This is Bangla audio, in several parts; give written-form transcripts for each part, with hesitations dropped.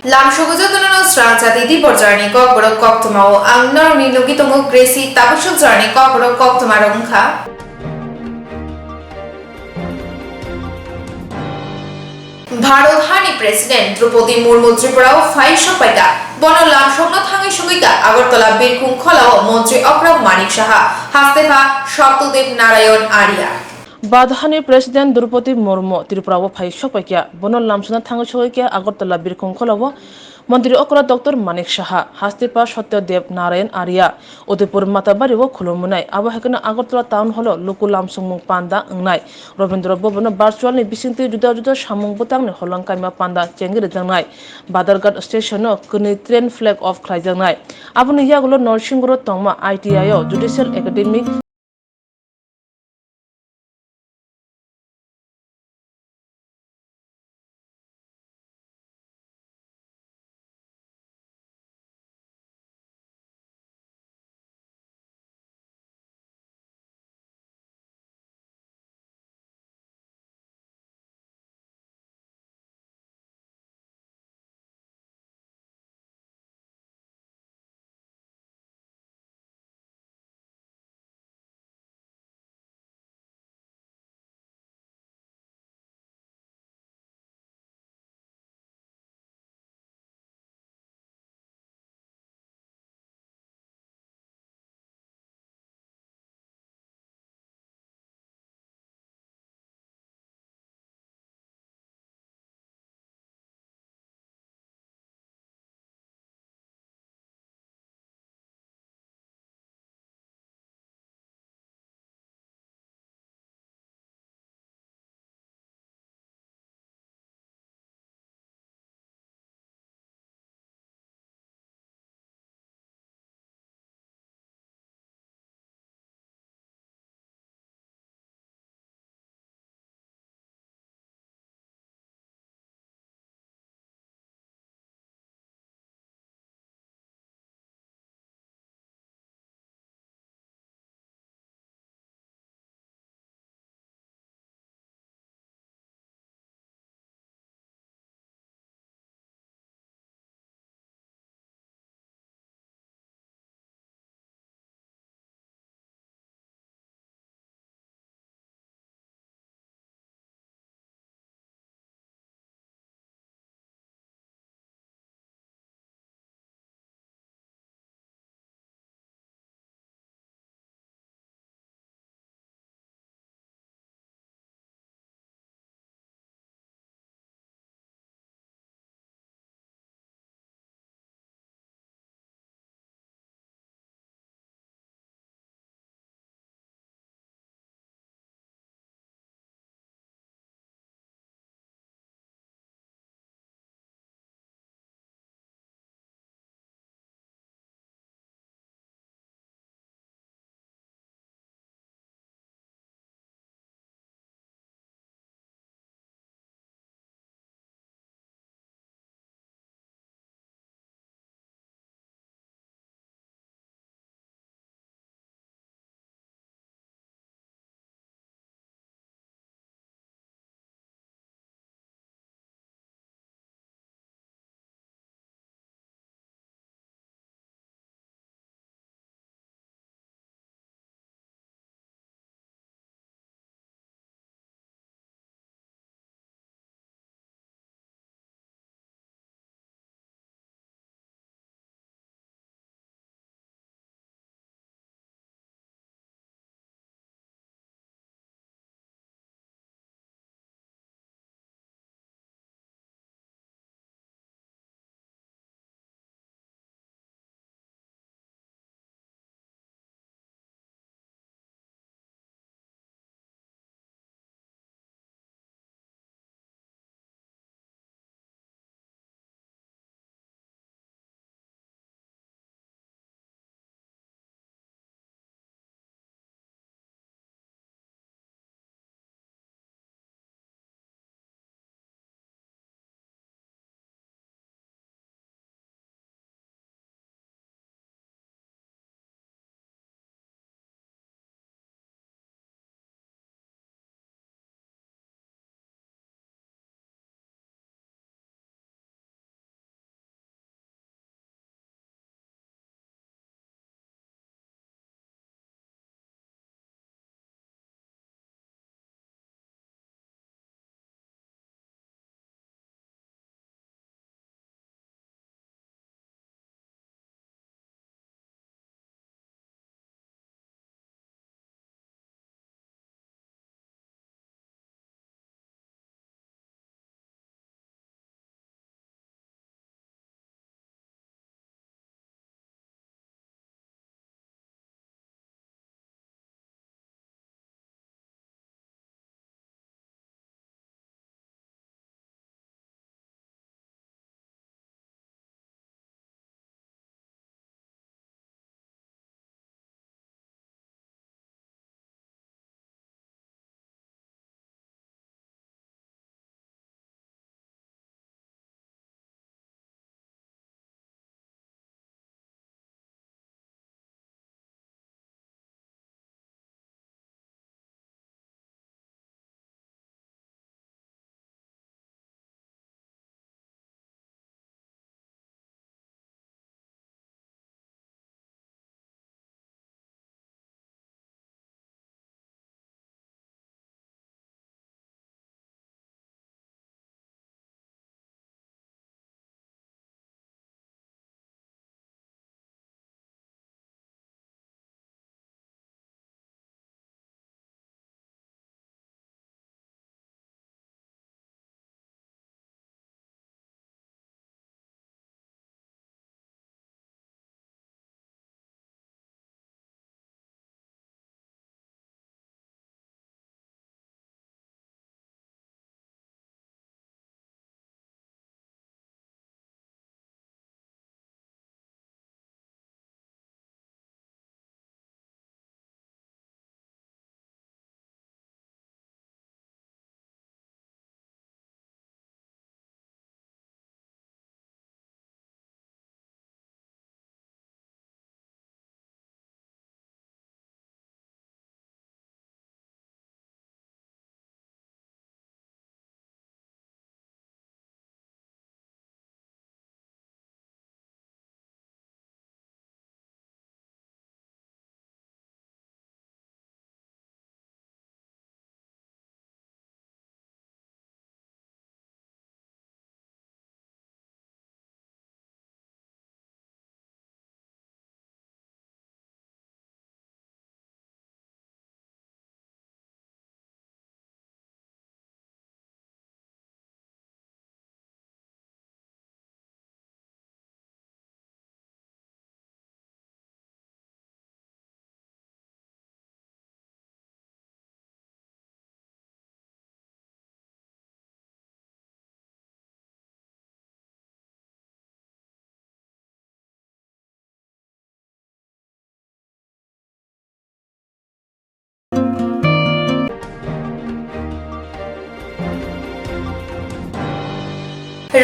lamshogojotono strangati di porgiarni kokborok koktomao ang normi logitongo gresi tabashok jarni kokborok koktomarongkha Bharat হানি প্রেসিডেন্ট দ্রৌপদী মুর্মু ত্রিপুরাও ফাইশো পাইকা বনলাম সংন থাঙ্গি সঙ্গিকা আগরতলা বীরকুং খলাও মন্ত্রী অক্রম মানিক সাহা হাস্তেফা সপ্তদেব নারায়ণ আরিয়া বাদহানি প্রেসিডেন্ট দ্রৌপদী মুর্মু ত্রিপুরাও ফাইশো পাইকা বনলাম সংন থাঙ্গি সঙ্গিকা আগরতলা বীরকুং খলাও মন্ত্রী অক্রা ডক্টর মানিক সাহা হাস্তেফা সত্যদেব নারায়ণ আরিয়া উদয়পুর মাতাবাড়িও খুলুমুনাই আবহাওয়া আগরতলা টাউন হল লুকুলাম সংমুং পান্ডা ওংনাই রবীন্দ্র ভবন virtual ni bisinti juda juda samung butang ni holang kaima panda cengir jangnai badargat station kuni train flag off khlai jangnai abuni yagulo norsingguro tongma ITI judicial academy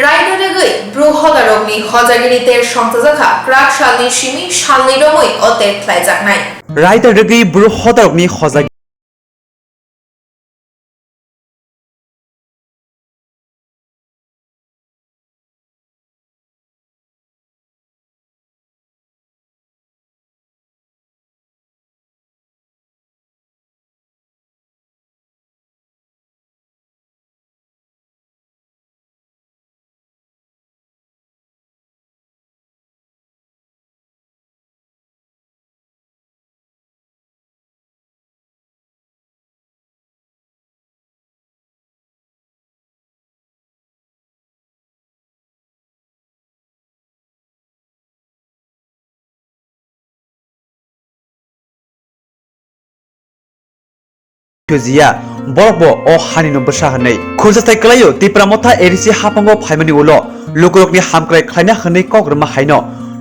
Raigarh बृहदारगनि हजागिरिते संतजाखा क्राक सालनि सिमी सालनि रमै अते ख्लायजानाय रायगढ़ बृहदारगनि हजागिरि Tuziya borbo o hani no besahane khursa tai klayo tipramotha erisi hapango phaimani ulo lukurokni hamkrai khlaina khani kogrma haino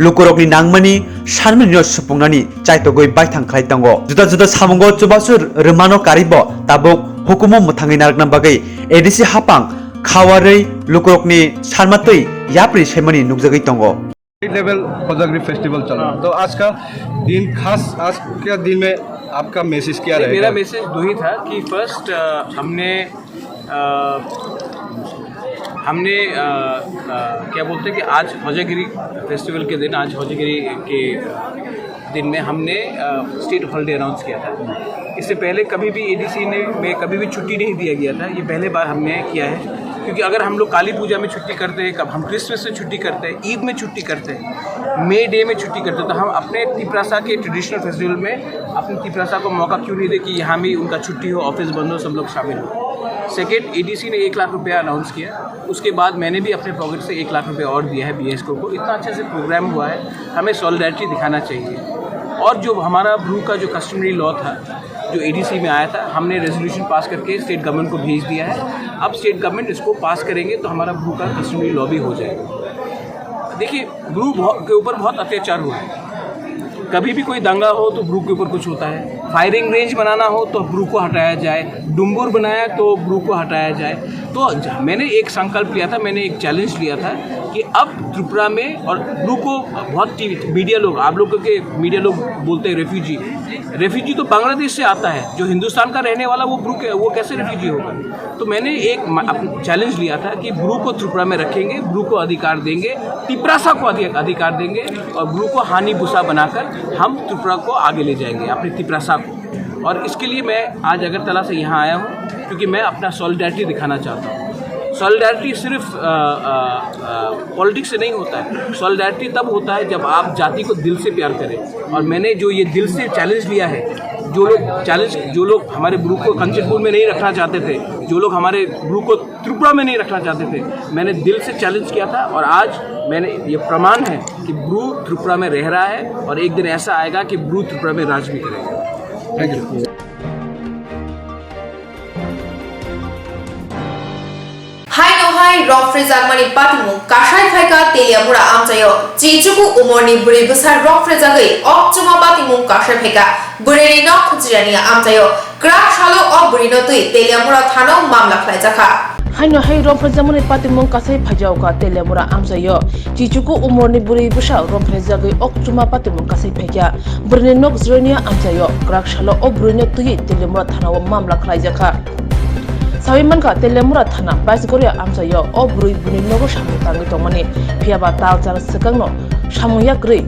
lukurokni nangmani sanmani no supungnani chaitogoi baithang khlai tango juda juda samungo chubasur remano karibo tabuk hukumo muthangi narakna bagai erisi hapang khawarei lukurokni sanmatoi yapri semani nukjagai tango level Hojagiri festival चल रहा है तो आज का दिन खास आज के दिन में आपका मैसेज क्या रहेगा? मेरा मैसेज दो ही था कि फर्स्ट हमने क्या बोलते हैं कि आज हजागिरी फेस्टिवल के दिन आज हजागिरी के दिन में हमने स्टेट हॉलिडे अनाउंस किया था। इससे पहले कभी भी एडीसी में कभी भी छुट्टी नहीं दिया गया था, ये पहले बार हमने किया है। क्योंकि अगर हम लोग काली पूजा में छुट्टी करते हैं, कब हम क्रिसमस में छुट्टी करते हैं, ईद में छुट्टी करते हैं, मे डे में छुट्टी करते हैं, तो हम अपने तिपरासा के ट्रेडिशनल फेस्टिवल में अपने तिपरासा को मौका क्यों नहीं दे कि यहाँ भी उनका छुट्टी हो, ऑफिस बंद हो, सब लोग शामिल हो। सेकेंड, एडीसी ने 1 लाख रुपया अनाउंस किया, उसके बाद मैंने भी अपने पॉकेट से 1 लाख रुपया और दिया है बीएसको को। इतना अच्छे से प्रोग्राम हुआ है, हमें सॉलिडारिटी दिखाना चाहिए। और जो हमारा ब्रू का जो कस्टमरी लॉ था जो एडीसी में आया था, हमने रेजोल्यूशन पास करके स्टेट गवर्नमेंट को भेज दिया है। अब स्टेट गवर्नमेंट इसको पास करेंगे तो हमारा ब्रू का कस्टमरी लॉ भी हो जाएगा। देखिए, ब्रू के ऊपर बहुत अत्याचार हुआ है। कभी भी कोई दंगा हो तो ब्रू के ऊपर कुछ होता है, फायरिंग रेंज बनाना हो तो ब्रू को हटाया जाए, डुम्बुर बनाया तो ब्रू को हटाया जाए। तो मैंने एक संकल्प लिया था, मैंने एक चैलेंज लिया था कि अब त्रिपुरा में, और ब्रू को बहुत मीडिया लोग, आप लोगों के मीडिया लोग बोलते हैं रेफ्यूजी तो बांग्लादेश से आता है, जो हिंदुस्तान का रहने वाला वो कैसे रेफ्यूजी होगा। तो मैंने एक चैलेंज लिया था कि ब्रू को त्रिपुरा में रखेंगे, ब्रू को अधिकार देंगे, तिपरासा को अधिकार देंगे, और ब्रू को हानि भूसा बनाकर हम त्रिपुरा को आगे ले जाएंगे, अपने तिपरासा को। और इसके लिए मैं आज अगरतला से यहाँ आया हूँ क्योंकि मैं अपना सॉलिडारिटी दिखाना चाहता हूँ। सॉलिडारिटी सिर्फ पॉलिटिक्स से नहीं होता है, सॉलिडारिटी तब होता है जब आप जाति को दिल से प्यार करें। और मैंने जो ये दिल से चैलेंज लिया है, जो लोग हमारे ब्रू को कंचनपुर में नहीं रखना चाहते थे, जो लोग हमारे ब्रू को त्रिपुरा में नहीं रखना चाहते थे, मैंने दिल से चैलेंज किया था। और आज मैंने ये प्रमाण है कि ब्रू त्रिपुरा में रह रहा है, और एक दिन ऐसा आएगा कि ब्रू त्रिपुरा में राज भी करेगा। Thank you. हाई रफ्रेज आगमानि पातिमु काशाय फाइका तेलियामुरा आमचायो चिचुकु उमरनि बुरै बुसार रफ्रेजागै अक्चुमा पातिमु काशाय फाइका बुरैनि नख खुजिरानि आमचायो क्राक सालो अ बुरैनो तुइ तेलियामुरा थानो मामला ख्लायजाखा हाइनो हाइ रफ्रेजामुनि पातिमु कासाय फाइजाउका तेलियामुरा आमचायो चिचुकु उमरनि बुरै बुसा रफ्रेजागै अक्चुमा पातिमु कासाय फाइका बुरैनि नख खुजिरानि आमचायो क्राक सालो अ बुरैनो तुइ तेलियामुरा थानो मामला ख्लायजाखा साविमान का तेलेमुरा थाना बाइसगोरिया आमचायो अ बुरै बुनि नगो सामु तांगि तंगमानि फियाबा तालचार सेकांनो सामुया ग्रै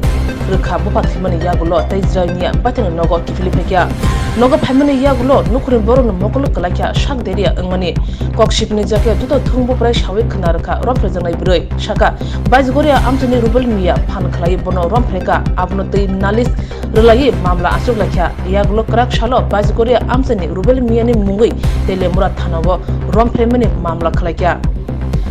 रोखा बपाथिमानि यागुलो तैज्रानिया बाथिनो नगो किफिलिफेकिया नगो फाइमानि यागुलो नुखुरि बरनो मकल कलाखिया शाक देरिया अंगमानि ककशिपनि जाके दुतो थुंबु प्राय सावै खना रोखा रफ्रेजनाय बुरै साका बाइसगोरिया आमचानि रुबेल मिया फान खलाय बनो रमफ्रेका आबनो तै नालिस रलायै मामला आसुक लाखिया यागुलो क्राक सालो बाइसगोरिया आमचानि रुबेल मियानि मुंगै तेलेमुरा थाना रमफ्रेमनि मामला खलायकिया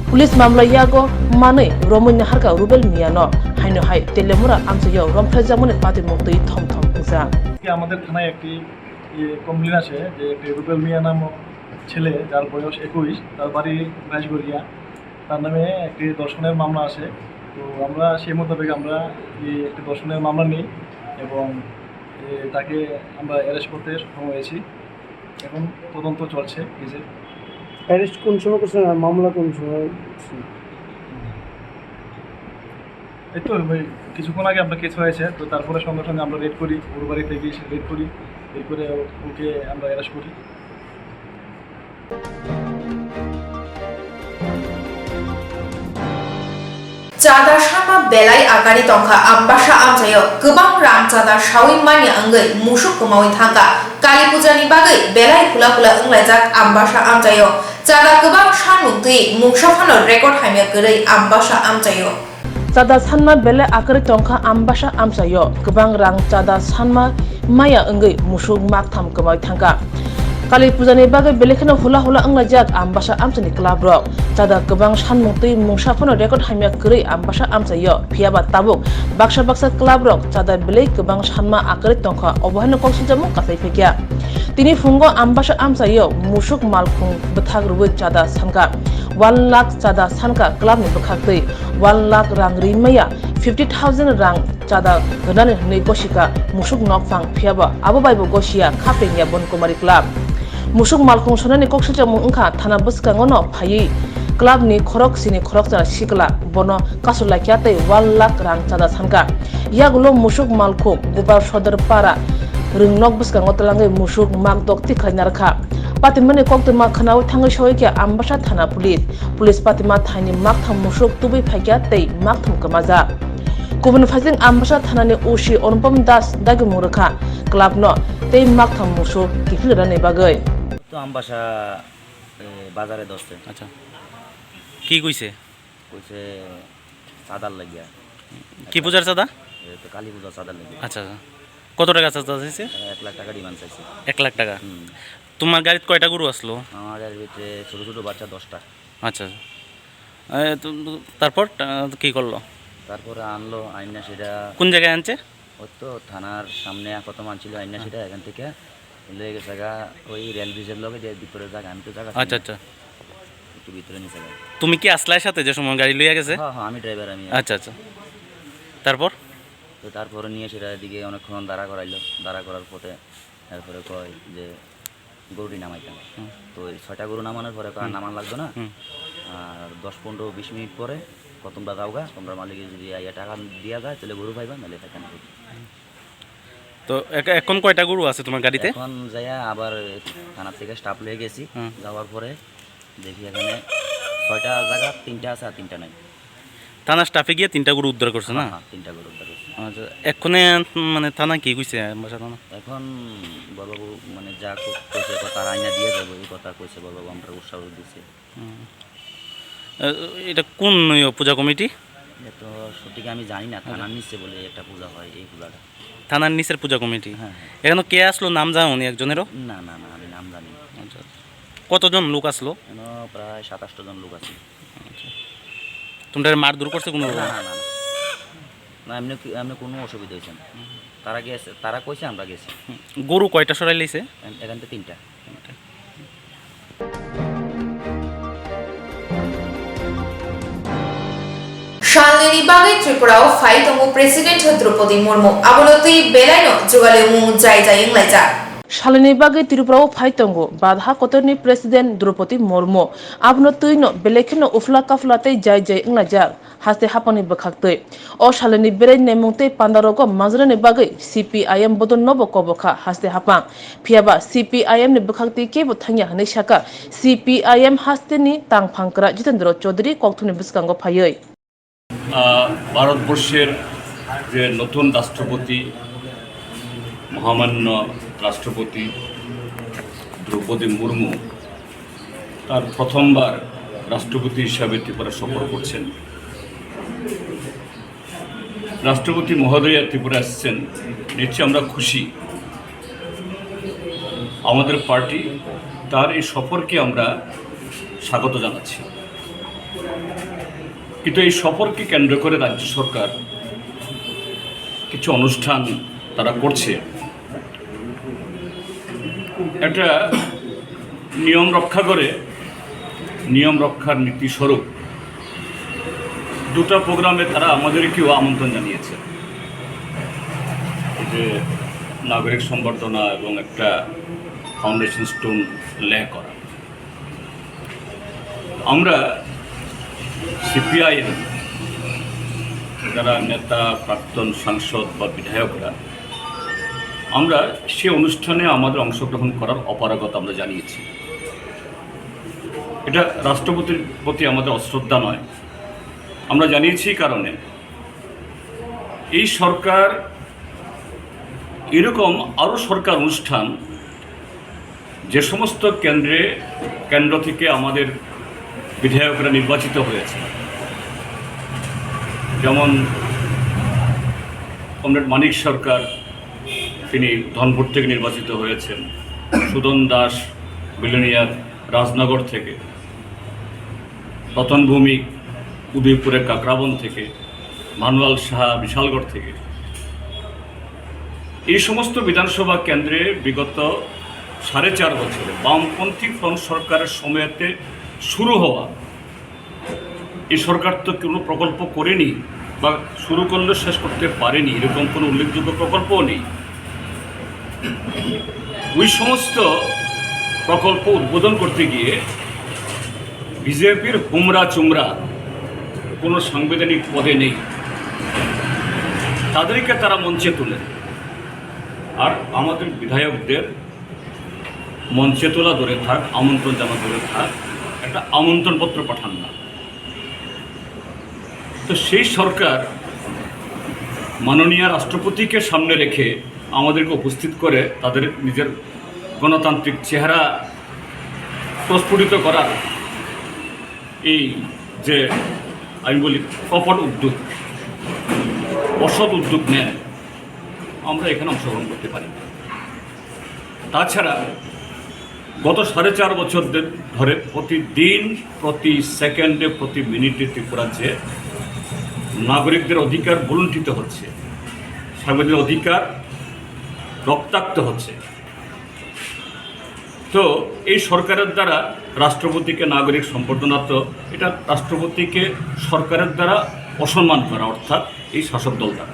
पुलिस मामला यागो मानै रमैनि हारका रुबेल मियानो हाइनो हाइ तेलेमुरा आमचायो रमफ्रेजामनि पाति मुक्तै थम थम बुझा আমাদের থানায় একটি কমপ্লেন আছে যে একটি রুবেল মিয়া নামক ছেলে যার বয়স 21, তার বাড়ি রাজগড়িয়া, তার নামে একটি দর্শনের মামলা আছে। তো আমরা সেই মোতাবেক আমরা এই একটি দর্শনের মামলা নিই এবং তাকে আমরা অ্যারেস্ট করতে সক্ষম হয়েছি। এখন তদন্ত চলছে কেসের। অ্যারেস্ট কোন সময় করছেন আর মামলা কোন সময়? এই তো ওই কিছুক্ষণ আগে আমরা কেস হয়েছে, তো তারপরে সঙ্গে সঙ্গে আমরা রেড করি, ওর বাড়িতে গিয়ে রেড করি, এরপরে ওকে আমরা অ্যারেস্ট করি। चादा शामा बेलाय आगारि तंखा आम्बासा आमजायो गोबां रां चादा सावै मानि अंगै मुसुक गोमावै थांगा काली पुजानि बागै बेलाय खुला खुला ओंलायजाक आम्बासा आमजायो चादा गोबां सानमुक्ति मुक्साफानो रेकर्ड हाइमे गरै आम्बासा आमजायो चादा सानमा बेले आगारि तंखा आम्बासा आमजायो गोबां रां चादा सानमा माया अंगै मुसुक मागथाम गोमावै थांगा काली पुजानि बागै बेलेखनो हुला हुला ओंलायजाक आम्बासा आमजानि क्लाब रक चादा गोबां सानमुक्ति मुंसाफोनो रेकर्ड हाइमिया गरै आम्बासा आमजायो फियाबा ताबुक बाक्सा बाक्सा क्लाब रक चादा बेले गोबां सानमा आगारि तंखा अबहायनो कक्सिजामु कासाइफैकिया तिनि फुंगो आम्बासा आमजायो मुसुक मालखुं बथाग्रुबो चादा सानका 1 लाख चादा सानका क्लाबनि बखाखै 1 लाख रां रिमैया 50,000 रां चादा गनानि नै गसिका मुसुक नकफां फियाबा आबो बायबो गसिया खापेनिया बनकुमारी क्लाब मुसुक मालखुं सनानि कक्सिजामु ओंखा थाना बसकांगनो फायि क्लाब नि खरक सिनि खरक जना सिकला बनो कासुलाकियाते 1 लाख रां चादा सानका यागुलो मुसुक मालखुं गुबार सदर पारा रंनक बसकांगो तलांगै मुसुक मागदक तिखायना रखा पातिमनि कक्तमा खनाव थांगै सयके आम्बासा थाना पुलिस पातिमा थाइनि मागथाम मुसुक तुबै फायकिया तै मागथाम कमाजा गुबुन फाइजिं आम्बासा थानानि ओसि अनुपम दास दागि मुरखा क्लाब न तै मागथाम मुसुक किफिलरानि बागै तो आम्बासा बाजारे दसते। আচ্ছা কি কইছে কইছে চাঁদার লাগিয়া কি পূজার চাঁদা তো কালী পূজা চাঁদার লাগিয়া আচ্ছা কত টাকা চাঁদা চাইছে 1 লাখ টাকা ডিমান্ড চাইছে 1 লাখ টাকা তোমার গাড়িতে কয়টা গরু আসলো আমার এর ভিতরে ছোট ছোট বাচ্চা 10টা আচ্ছা তারপর কি করলো তারপরে আনলো আইনা সেটা কোন জায়গায় আনছে ওই তো থানার সামনে কত মান ছিল আইনা সেটা এখান থেকে লেগে গেছে ওই রেল ব্রিজের লগে যে ভিতরে জায়গা আমি তো জায়গা আচ্ছা আচ্ছা একটু ভিতরে নিচে জায়গা তুমি কি আসলার সাথে যে সময় গাড়ি লইয়া গেছে হ্যাঁ হ্যাঁ আমি ড্রাইভার আমি আচ্ছা আচ্ছা তারপর তো তারপরে নিয়ে সেটা দিকে অনেকক্ষণ দাঁড়া করাইলো দাঁড়া করার পথে তারপরে কয় যে গরুটি নামাইতাম তো ওই 6টা গরু নামানোর পরে কয় নামান লাগতো না আর 10-15-20 মিনিট পরে তোমরা যাওগা তোমরা মালিকের যদি আইয়া টাকা দিয়া যায় তাহলে গরু পাইবা নাহলে থাকে না তো এখন কয়টা গরু আছে তোমার গাড়িতে এখন যাইয়া আবার থানা থেকে স্টাফ লয়ে গেছি যাওয়ার পরে দেখি এখানে 6টা জায়গা 3টা আছে আর 3টা নাই থানা স্টাফে গিয়ে 3টা গরু উদ্ধার করছে না হ্যাঁ 3টা গরু উদ্ধার করছে আচ্ছা এখনে মানে থানা কি কইছে বাসা থানা এখন বড়বাবু মানে যা কইছে কথা আইনা দিয়ে যাবো এই কথা কইছে বড়বাবু আমরা উৎসাহ দিচ্ছে এটা কোন পূজা কমিটি তো সঠিক আমি জানি না থানার নিচে বলে একটা পূজা হয় এই পূজাটা থানার নিচের পূজা কমিটি হ্যাঁ এখানে কে আসলো নাম জানো নি একজনেরও না না না আমি নাম জানি না আচ্ছা কতজন লোক আসলো এখানে প্রায় 27 জন লোক আছে তোমরা মারধর করছে কোনো না না না না এমনি এমনি কোনো অসুবিধা হয়েছে না তারা গেছে তারা কইছে আমরা গেছি গরু কয়টা সরাই লাইছে এখান থেকে 3টা शालनि बागै त्रिपुराव फाइतंगो प्रेसिडेंट द्रौपदी मुर्मू आबलतै बेलायनो जुगाले मुं जाय जाय इंलायजा शालिनी बागै त्रिपुराव फाइतंगो बाधा कतरनि प्रेसिडेंट द्रौपदी मुर्मू आबनो तैनो बेलेखनो उफला काफलातै जाय जाय इंलायजा हास्ते हापानि बखाक्तै ओ शालिनी बेरै नेमुंतै पान्दारगो माजरानि बागै CPIM बदन नबो कबखा हास्ते हापां फियाबा CPIM नि बखाक्तै केबो थांया हनै साका CPIM हास्तेनि तांफांकरा जितेन्द्र चौधरी कक्थुनि बिस्कांगो फायै ভারতবর্ষের যে নতুন রাষ্ট্রপতি মহামান্য রাষ্ট্রপতি দ্রৌপদী মুর্মু তার প্রথমবার রাষ্ট্রপতি হিসাবে ত্রিপুরা সফর করছেন রাষ্ট্রপতি মহোদয়া ত্রিপুরা আসছেন নিশ্চয়ই আমরা খুশি আমাদের পার্টি তার এই সফরকে আমরা স্বাগত জানাচ্ছি কিন্তু এই সফরকে কেন্দ্র করে রাজ্য সরকার কিছু অনুষ্ঠান তারা করছে একটা নিয়ম রক্ষা করে নিয়ম রক্ষার নীতি স্বরূপ দুটো প্রোগ্রামে তারা আমাদেরকেও আমন্ত্রণ জানিয়েছে যে নাগরিক সম্বর্ধনা এবং একটা ফাউন্ডেশন স্টোন লে করা আমরা CPIM যারা নেতা, প্রাক্তন সাংসদ বা বিধায়করা, আমরা সে অনুষ্ঠানে আমাদের অংশগ্রহণ করার অপারগতা আমরা জানিয়েছি। এটা রাষ্ট্রপতির প্রতি আমাদের অশ্রদ্ধা নয়, আমরা জানিয়েছি কারণে এই সরকার এরকম আরও সরকার অনুষ্ঠান যে সমস্ত কেন্দ্র থেকে আমাদের বিধায়করা নির্বাচিত হয়েছে, যেমন কমরেড মানিক সরকার, তিনি ধনপুর থেকে নির্বাচিত হয়েছেন, সুদন দাস বিলোনিয়ার রাজনগর থেকে, রতন ভৌমিক উদয়পুরের কাকরাবন থেকে, ভানুয়াল সাহা বিশালগড় থেকে, এই সমস্ত বিধানসভা কেন্দ্রে বিগত 4.5 বছরে বামপন্থী ফ্রন্ট সরকারের সময়তে শুরু হওয়া, এই সরকার তো কোনো প্রকল্প করেনি বা শুরু করলে শেষ করতে পারেনি, এরকম কোনো উল্লেখযোগ্য প্রকল্পও নেই। ওই সমস্ত প্রকল্প উদ্বোধন করতে গিয়ে বিজেপির হুমরা চুমরা কোনো সাংবিধানিক পদে নেই, তাদেরকে তারা মঞ্চে তোলে, আর আমাদের বিধায়কদের মঞ্চে তোলা ধরে থাক, আমন্ত্রণ জানা ধরে থাক, একটা আমন্ত্রণপত্র পাঠান না। তো সেই সরকার মাননীয় রাষ্ট্রপতিকে সামনে রেখে আমাদেরকে উপস্থিত করে তাদের নিজের গণতান্ত্রিক চেহারা প্রস্ফুটিত করার এই যে আমি বলি কপট উদ্যোগ, অসৎ উদ্যোগ নেয়, আমরা এখানে অংশগ্রহণ করতে পারি। তাছাড়া গত 4.5 বছর ধরে প্রতিদিন, প্রতি সেকেন্ডে, প্রতি মিনিটে ত্রিপুরাজ্যে নাগরিকদের অধিকার বলুণ্ঠিত হচ্ছে, সাংবিধানিক অধিকার রক্তাক্ত হচ্ছে। তো এই সরকারের দ্বারা রাষ্ট্রপতিকে নাগরিক সম্বর্ধনা, তো এটা রাষ্ট্রপতিকে সরকারের দ্বারা অসম্মান করা, অর্থাৎ এই শাসক দল দ্বারা।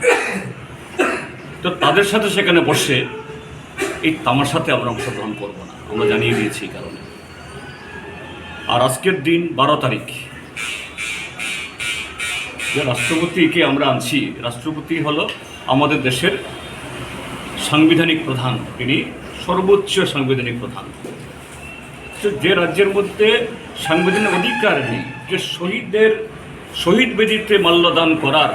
তো তাদের সাথে সেখানে বসে এই তামাশাতে আমরা অংশগ্রহণ করব না, আমরা জানিয়ে দিয়েছি এই কারণে। আর আজকের দিন 12 তারিখ, যে রাষ্ট্রপতিকে আমরা আনছি, রাষ্ট্রপতি হলো আমাদের দেশের সাংবিধানিক প্রধান, তিনি সর্বোচ্চ সাংবিধানিক প্রধান। যে রাজ্যের মধ্যে সাংবিধানিক অধিকার নেই, যে শহীদ বেদিতে মাল্যদান করার,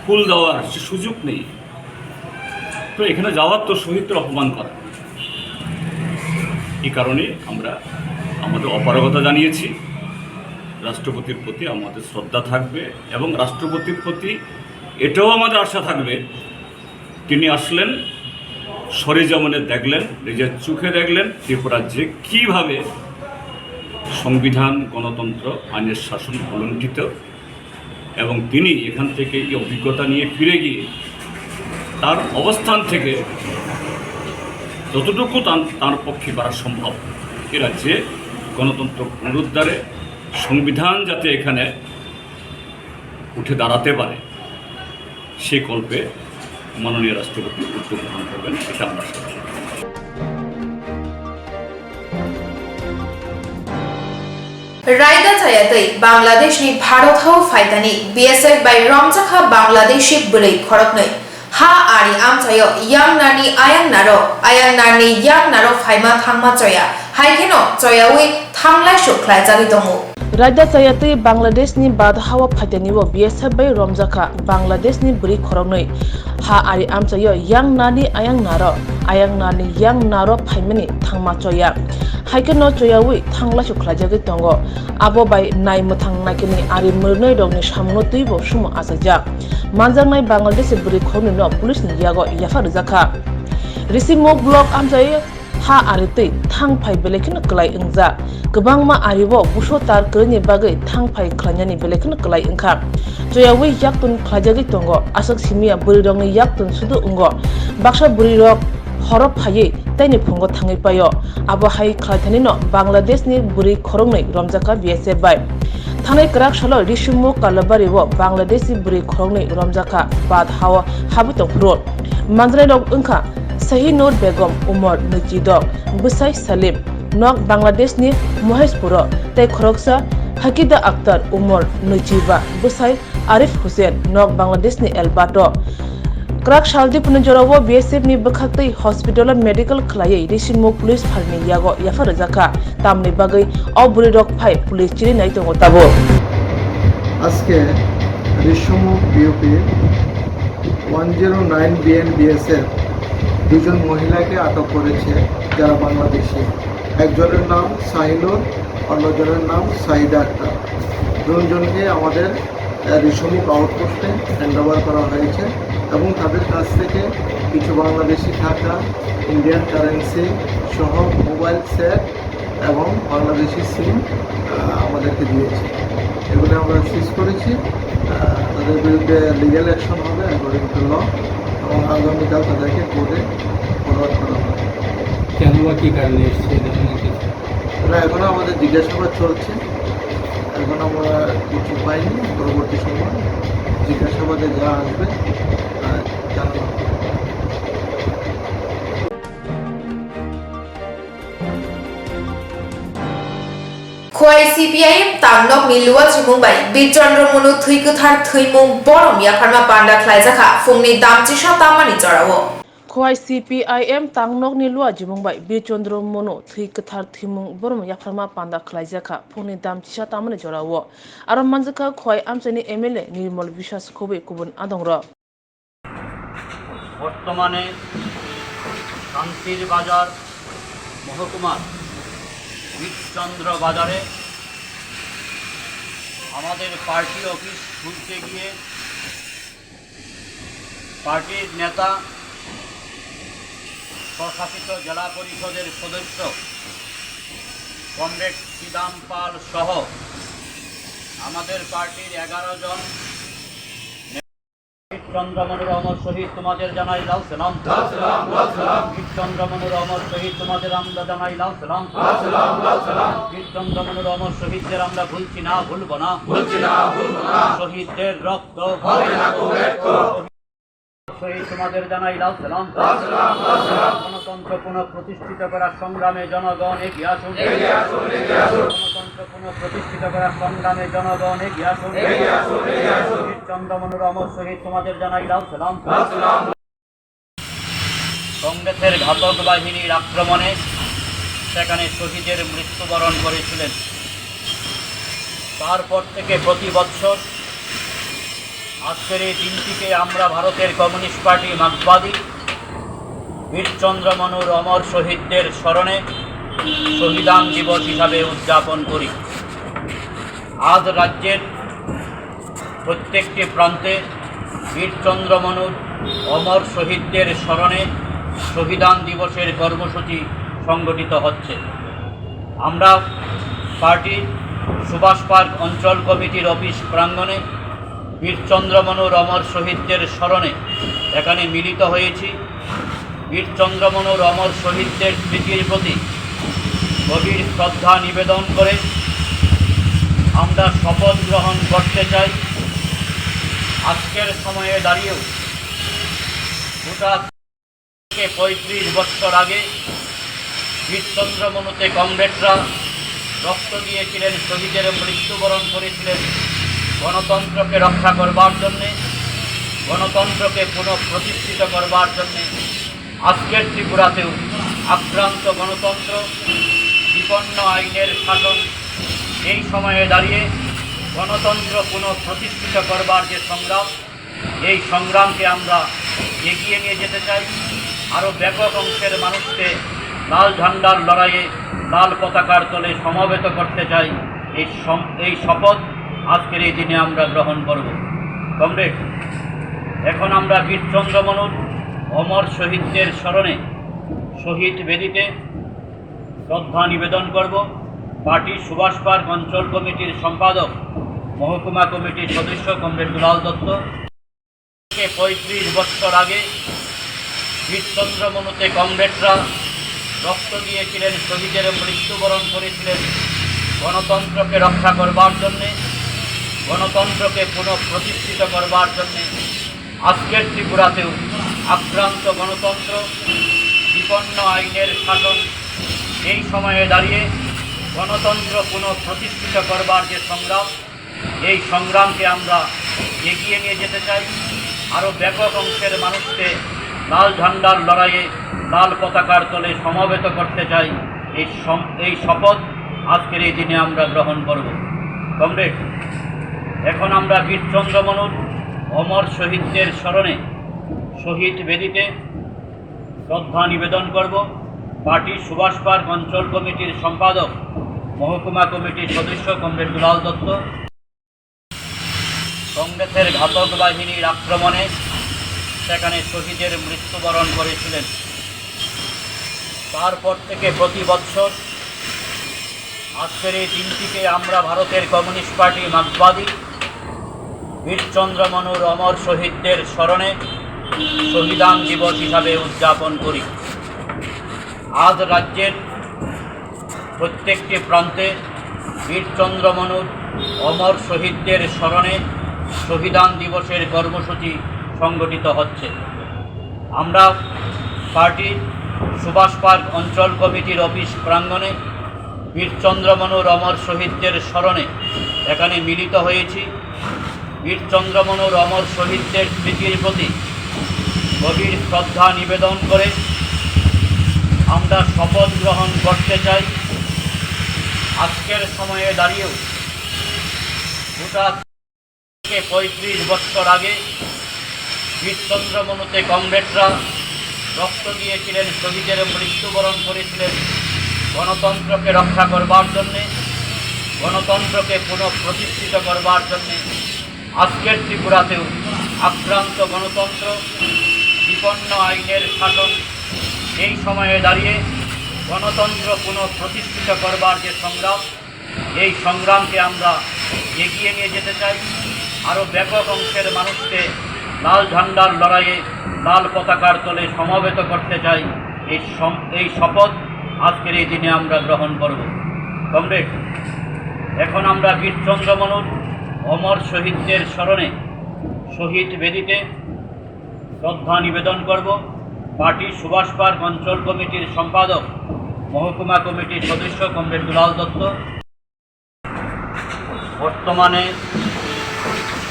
ফুল দেওয়ার সে সুযোগ নেই, তো এখানে যাওয়ার তো শহীদদের অপমান করা। এই কারণে আমরা আমাদের অপারগতা জানিয়েছি। রাষ্ট্রপতির প্রতি আমাদের শ্রদ্ধা থাকবে এবং রাষ্ট্রপতির প্রতি এটাও আমাদের আশা থাকবে, তিনি আসলেন, সরেজমিনে দেখলেন, নিজের চোখে দেখলেন ত্রিপুরাজ্যে কীভাবে সংবিধান, গণতন্ত্র, আইনের শাসন ভুলুণ্ঠিত, এবং তিনি এখান থেকে এই অভিজ্ঞতা নিয়ে ফিরে গিয়ে তার অবস্থান থেকে যতটুকু তার পক্ষে করা সম্ভব এ রাজ্যে গণতন্ত্র পুনরুদ্ধারে, সংবিধান যাতে এখানে উঠে দাঁড়াতে পারে, সেই কল্পে মাননীয় রাষ্ট্রপতি উদ্যোগ গ্রহণ করবেন, এটা আমরা আশা করি। रायदा चायातै बांग्लादेशनि भारताव फाइदानि BSF बाय रमजाखा बांग्लादेशी बुरै खरकनै हा आरि आमचायो यां नानि आयां नारनि यां नारो फाइमा थांमा चया हाइकेनो चयावै थांलाय सुख्लाय जागि दङो। रायदा चायातै बांग्लादेशनि बारहावा फाइदानिबो BSF बाय रमजाखा बांग्लादेशनि बुरै खरकनै हा आरि आमचायो यां नानि आयां नानि यां नारो फाइमानि थांमा चया हाइकेनो चयावै थांलाय सुख्लाय जागि दङो। आबो बाय नाय मोथां नायकेनि आरि मोरनै दंनि सामनो तुइबो सुमो आसाजा मानजांनाय बांग्लादेश बुरै खरनैनो पुलिसनि यागो याफा रजाखा रिसिमो ब्लक आमजायो हा आरि तै थां फाइ बेलेखिनो कलाय ओंजा गोबांमा आरिबो बुसो तार करनि बागै थां फाइ खलायनानि बेलेखिनो कलाय ओंखा जयावै याक्तन खलायजागै दंगो आसक सिमिया बुरै दंनि याक्तन सुदु ओंगो बाक्सा बुरै रक हरफ फायै ताइनि फंगो थाङै पायो आबो हाय खलायथानिनो बांग्लादेशनि बुरै खरंनै रमजाका BSF बाय थांनाय कराक सालो रिसुमो कालाबारिबो बांग्लादेशी बुरै खरंनै रमजाका बाद हावा हाबुतो फ्रोड मानद्राय दं ओंखा सही नूर बेगम उमर नजीदक बुसाई सलीम नक बांग्लादेशनि महेशपुर तै खरकसा Hakida Akhtar Umar Nujiba Busai Arif Hussein Nok Bangladesh ni Elbato Krak Shaldi Punjarowo BSF ni Bakhatai Hospital Medical Klayai Rishimo Police Pharni Yago Yafarajaka Tamni Bagai Oburi Dok Phai Police Chiri Nai Tongo Tabo আজকে ঋষিমুখ বিওপি 109 বিএনবিএসের দুজন মহিলাকে আটক করেছে যারা বাংলাদেশি একজনের নাম সাহিনুর অন্যজনের নাম সাইদা আক্তার দুজনকে আমাদের ঋষিমুখ আউটপোস্টে হ্যান্ডওভার করা হয়েছে এবং তাদের কাছ থেকে কিছু বাংলাদেশি টাকা ইন্ডিয়ান কারেন্সি সহ মোবাইল সেট এবং বাংলাদেশি সিম আমাদেরকে দিয়েছে এগুলো আমরা সিজ করেছি তাদের বিরুদ্ধে লিগ্যাল অ্যাকশন হবে অ্যাকর্ডিং টু ল এবং আগামীকাল তাদেরকে কোর্টে ফরওয়ার্ড করা হবে কেন বা কী কারণে এসছে এটা এখনও আমাদের জিজ্ঞাসাবাদ চলছে এখন আমরা কিছু পাইনি পরবর্তী সময় জিজ্ঞাসাবাদে যা আসবে জানানো হবে খোয়াই CPIM তাংনক মিলুয়া জিমুংবাই বিচন্দ্র মনু থুইকুথার থুইমুং বরম ইয়াফারমা পান্ডা খ্লাইজাখা ফুংনি দামচিসা তামানি জরাও Khwai CPIM Tangnok ni Lua Jimungbai Birchandro Mono Thui Kathar Thimung Borom Yafarma Panda Khlaijaka Phuni Dam Chisha Tamane Jorawo Aram Manjaka Khwai Amchani MLA Nirmal Bishwas Khobe Kubun Adongra বর্তমানে শান্তির বাজার মহকুমার বীরচন্দ্র বাজারে আমাদের পার্টি অফিস খুলতে গিয়ে পার্টির নেতা স্বশাসিত জেলা পরিষদের সদস্য কমরেড শ্রীদাম পাল সহ আমাদের পার্টির 11 জন চন্দ্রমনুর অমর শহীদ তোমাদের জানাই লাল সালাম চন্দ্রমনুর অমর শহীদ তোমাদের আমরা জানাই লাল সালাম চন্দ্রমনুর অমর শহীদদের আমরা ভুলছি না ভুলবো না শহীদদের রক্ত শহীদ তোমাদের জানাই লাল সালাম গণতন্ত্র পুনঃপ্রতিষ্ঠিত করার সংগ্রামে জনগণ এগিয়ে আসুন গণতন্ত্র পুনঃপ্রতিষ্ঠিত করার সংগ্রামে জনগণ এগিয়ে আসুন চন্দ্রমনুর অমর শহীদ তোমাদের জানাই লাল সালাম কংগ্রেসের ঘাতক বাহিনীর আক্রমণে সেখানে শহীদের মৃত্যুবরণ করেছিলেন তারপর থেকে প্রতি বছর আজকের এই দিনটিকে আমরা ভারতের কমিউনিস্ট পার্টি মার্ক্সবাদী বীরচন্দ্রমনুর অমর শহীদদের স্মরণে শহীদান দিবস হিসাবে উদযাপন করি আজ রাজ্যের প্রত্যেকটি প্রান্তে বীরচন্দ্রমনুর অমর শহীদদের স্মরণে শহীদান দিবসের কর্মসূচি সংগঠিত হচ্ছে আমরা পার্টির সুভাষ পার্ক অঞ্চল কমিটির অফিস প্রাঙ্গণে বীরচন্দ্রমনুর অমর শহীদদের স্মরণে এখানে মিলিত হয়েছি বীরচন্দ্রমনুর অমর শহীদদের স্মৃতির প্রতি গভীর শ্রদ্ধা নিবেদন করে আমরা শপথ গ্রহণ করতে চাই আজকের সময়ে দাঁড়িয়েও গোটা থেকে 35 বছর আগে বীরচন্দ্রমনুতে কমরেডরা রক্ত দিয়েছিলেন শহীদের মৃত্যুবরণ করেছিলেন গণতন্ত্রকে রক্ষা করবার জন্যে গণতন্ত্রকে পুনঃপ্রতিষ্ঠিত করবার জন্যে আজকের ত্রিপুরাতেও আক্রান্ত গণতন্ত্র বিপন্ন আইনের শাসন এই সময়ে দাঁড়িয়ে গণতন্ত্র পুনঃপ্রতিষ্ঠিত করবার যে সংগ্রাম এই সংগ্রামকে আমরা এগিয়ে নিয়ে যেতে চাই আরও ব্যাপক অংশের মানুষকে লাল ঝান্ডার লড়াইয়ে লাল পতাকার তলে সমবেত করতে চাই এই শপথ আজকের এই দিনে আমরা গ্রহণ করব কমরেড এখন আমরা বীরচন্দ্রমনুর অমর শহীদদের স্মরণে শহীদ বেদিতে শ্রদ্ধা নিবেদন করব পার্টির সুভাষ পার্ক অঞ্চল কমিটির সম্পাদক মহকুমা কমিটির সদস্য কমরেড দুলাল দত্ত 35 বছর আগে বীরচন্দ্রমনুতে কমরেডরা রক্ত দিয়েছিলেন শহীদের মৃত্যুবরণ করেছিলেন গণতন্ত্রকে রক্ষা করবার জন্যে গণতন্ত্রকে পুনঃপ্রতিষ্ঠিত করবার জন্যে আজকের ত্রিপুরাতেও আক্রান্ত গণতন্ত্র বিপন্ন আইনের শাসন এই সময়ে দাঁড়িয়ে গণতন্ত্র পুনঃপ্রতিষ্ঠিত করবার যে সংগ্রাম, এই সংগ্রামকে আমরা এগিয়ে নিয়ে যেতে চাই। আরও ব্যাপক অংশের মানুষকে লাল ঝান্ডার লড়াইয়ে লাল পতাকার তলে সমবেত করতে চাই। এই শপথ আজকের এই দিনে আমরা গ্রহণ করব। কমরেড, এখন আমরা বীরচন্দ্র মনুর অমর শহীদদের স্মরণে শহীদ বেদিতে শ্রদ্ধা নিবেদন করব। পার্টির সুভাষ পার্ক অঞ্চল কমিটির সম্পাদক, মহকুমা কমিটির সদস্য কমরেড দুলাল দত্ত কংগ্রেসের ঘাতক বাহিনীর আক্রমণে সেখানে শহীদের মৃত্যুবরণ করেছিলেন। তারপর থেকে প্রতি বৎসর আজকের এই দিনটিকে আমরা ভারতের কমিউনিস্ট পার্টি মার্ক্সবাদী বীরচন্দ্র মনুর অমর শহীদদের স্মরণে শহীদান দিবস হিসাবে উদযাপন করি। আজ রাজ্যের প্রত্যেকটি প্রান্তে বীরচন্দ্র মনুর অমর শহীদদের স্মরণে শহীদান দিবসের কর্মসূচি সংগঠিত হচ্ছে। আমরা পার্টির সুভাষ পার্ক অঞ্চল কমিটির অফিস প্রাঙ্গণে বীরচন্দ্র মনুর অমর শহীদদের স্মরণে এখানে মিলিত হয়েছি। বীরচন্দ্র মনুর অমর শহীদদের স্মৃতির প্রতি গভীর শ্রদ্ধা নিবেদন করে আমরা শপথ গ্রহণ করতে চাই। আজকের সময়ে দাঁড়িয়েও গোটা থেকে 35 বছর আগে বীরচন্দ্র মনুতে কমরেডরা রক্ত দিয়েছিলেন, শহীদের মৃত্যুবরণ করেছিলেন গণতন্ত্রকে রক্ষা করবার জন্যে, গণতন্ত্রকে পুনঃপ্রতিষ্ঠিত করবার জন্যে। আজকের ত্রিপুরাতেও আক্রান্ত গণতন্ত্র, বিপন্ন আইনের শাসন, এই সময়ে দাঁড়িয়ে গণতন্ত্র পুনঃপ্রতিষ্ঠিত করবার যে সংগ্রাম, এই সংগ্রামকে আমরা এগিয়ে নিয়ে যেতে চাই। আরও ব্যাপক অংশের মানুষকে লাল ঝান্ডার লড়াইয়ে লাল পতাকার তলে সমবেত করতে চাই। এই শপথ আজকের এই দিনে আমরা গ্রহণ করব। কমরেড, এখন আমরা বীরচন্দ্র মনুর অমর শহীদদের স্মরণে শহীদ বেদিতে শ্রদ্ধা নিবেদন করব। পার্টির সুভাষ পার্ক অঞ্চল কমিটির সম্পাদক, মহকুমা কমিটির সদস্য কমরেড দুলাল দত্ত বর্তমানে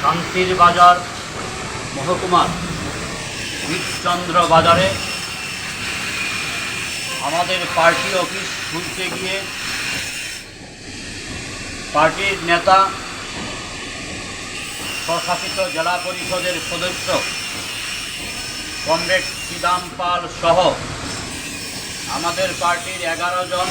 শান্তির বাজার মহকুমার বীরচন্দ্র বাজারে আমাদের পার্টি অফিস খুলতে গিয়ে পার্টির নেতা, স্বশাসিত জেলা পরিষদের সদস্য কমরেড শ্রীদাম পাল সহ আমাদের পার্টির 11 জন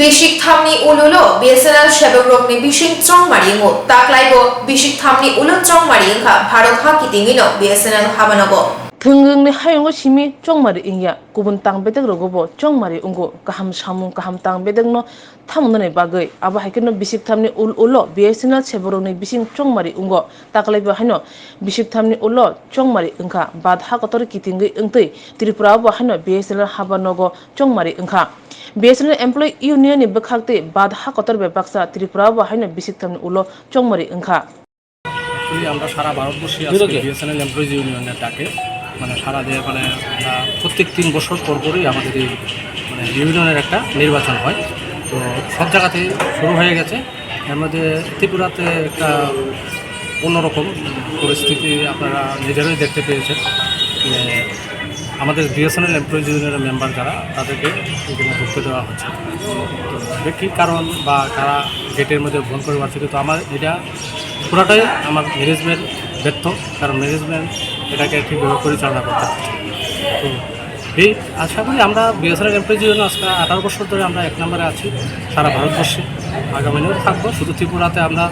Bishik Thamni Ululo, BSNL Shebegrokni Bishing Chong Maringo, Taklaigo, Bishik Thamni Ulun Chong Maringa, Bharat Haki Tingino, BSNL Habanago. Thungung ni hayongo simi chongmari ingya kubun tang bedek rogobo chongmari ungo kaham samung kaham tang bedek no thamnone bagai aba haikeno bisik thamni ulo BSNL Shebegrokni bising chongmari ungo taklai ba haino bisik thamni ulo chongmari ingka badha kotor kitingi ingtei Tripura ba haino BSNL Habanogo chongmari ingka BSNL Employee Union ni bekhakte badha kotor bebaksa Tripura ba haino bisik thamni ulo chongmari ingka আমরা সারা ভারতবর্ষে আজকে বিএসএনএল এমপ্লয়িজ ইউনিয়নের ডাকে মানে সারা দেশে মানে প্রত্যেক 3 বছর পর পরই আমাদের এই মানে ইউনিয়নের একটা নির্বাচন হয়। তো সব জায়গাতেই শুরু হয়ে গেছে। এর মধ্যে ত্রিপুরাতে একটা অন্যরকম পরিস্থিতি আপনারা নিজেরাই দেখতে পেয়েছেন। আমাদের বিএসএনএল এমপ্লয়িজ ইউনিয়নের মেম্বার যারা তাদেরকে এখানে ঢুকতে দেওয়া হচ্ছে। তো কী কারণ বা কারা গেটের মধ্যে ভুল করে পারছে, কিন্তু আমার এটা পুরাটাই আমার ম্যানেজমেন্ট ব্যর্থ, কারণ ম্যানেজমেন্ট এটাকে ঠিকভাবে পরিচালনা করতে পারছে। তো এই আশা করি আমরা বিএসএনএল এমপ্লয়িজ ইউনিয়ন আজকে 18 বছর ধরে আমরা 1 নম্বরে আছি সারা ভারতবর্ষে, আগামী দিনেও থাকবো। শুধু ত্রিপুরাতে আমরা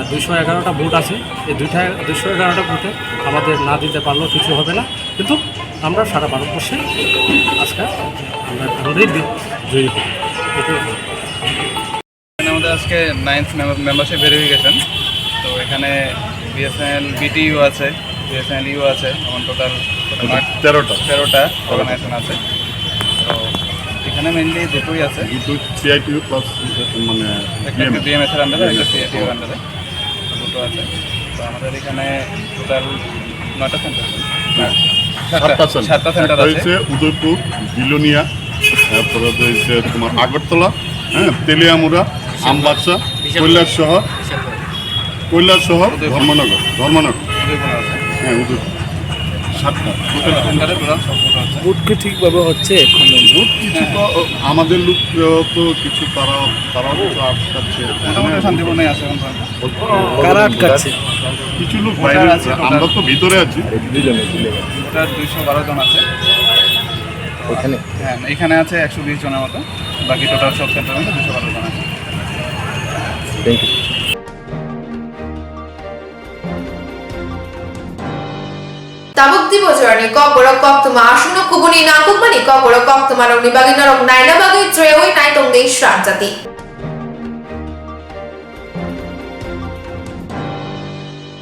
211টা ভোট আছে, এই 211টা ভোটে আমাদের না দিতে পারলেও কিছু হবে না, কিন্তু আমরা সারা ভারতবর্ষে আজকে আমরা জয়ী হব। আমাদের আজকে 9th মেম্বারশিপ ভেরিফিকেশন। তো এখানে বিএসএনএল বিটিইউ আছে, বিএসএনএল ইউ আছে, আমার টোটাল 13টা অর্গানাইজেশন আছে। তো এখানে মেনলি দুটোই আছে, সিআইটিউ প্লাস মানে একটা বিএমএসের আন্ডারে, একটা সিআইটিউর আন্ডারে, দুটো আছে। তো আমাদের এখানে টোটাল 9টা সেন্টার। সাতটা সেন্টার আছে। হয়েছে উদয়পুর, বিলোনিয়া, তারপরে হয়েছে তোমার আগরতলা, হ্যাঁ, তেলিয়ামুড়া, আমবাসা, কৈলাস শহর, ধর্মনগর, হ্যাঁ, উদয়পুর। 7টা সেন্টারে টোটাল সবগুলো আছে। বুট কি ঠিকভাবে হচ্ছে এখন? বুথ কিছু তো আমাদের লোক তো কিছু তারাও কিছু আটকাচ্ছে, মোটামুটি শান্তিপূর্ণই আছে এখন পর্যন্ত। কারা আটকাচ্ছে? কিছু লোক বাইরে আছে, আমরা তো ভিতরে আছি। ভোটার 212 জন আছে হ্যাঁ, এখানে আছে 120 জনের মতো, বাকি টোটাল সব সেন্টার মধ্যে 212 জন আছে। Tabuk di bojorani kokborok koktuma asuno kubuni nangkukmani kokborok koktuma rong nibagi norong naina bagi trewoi naitong dei sranjati.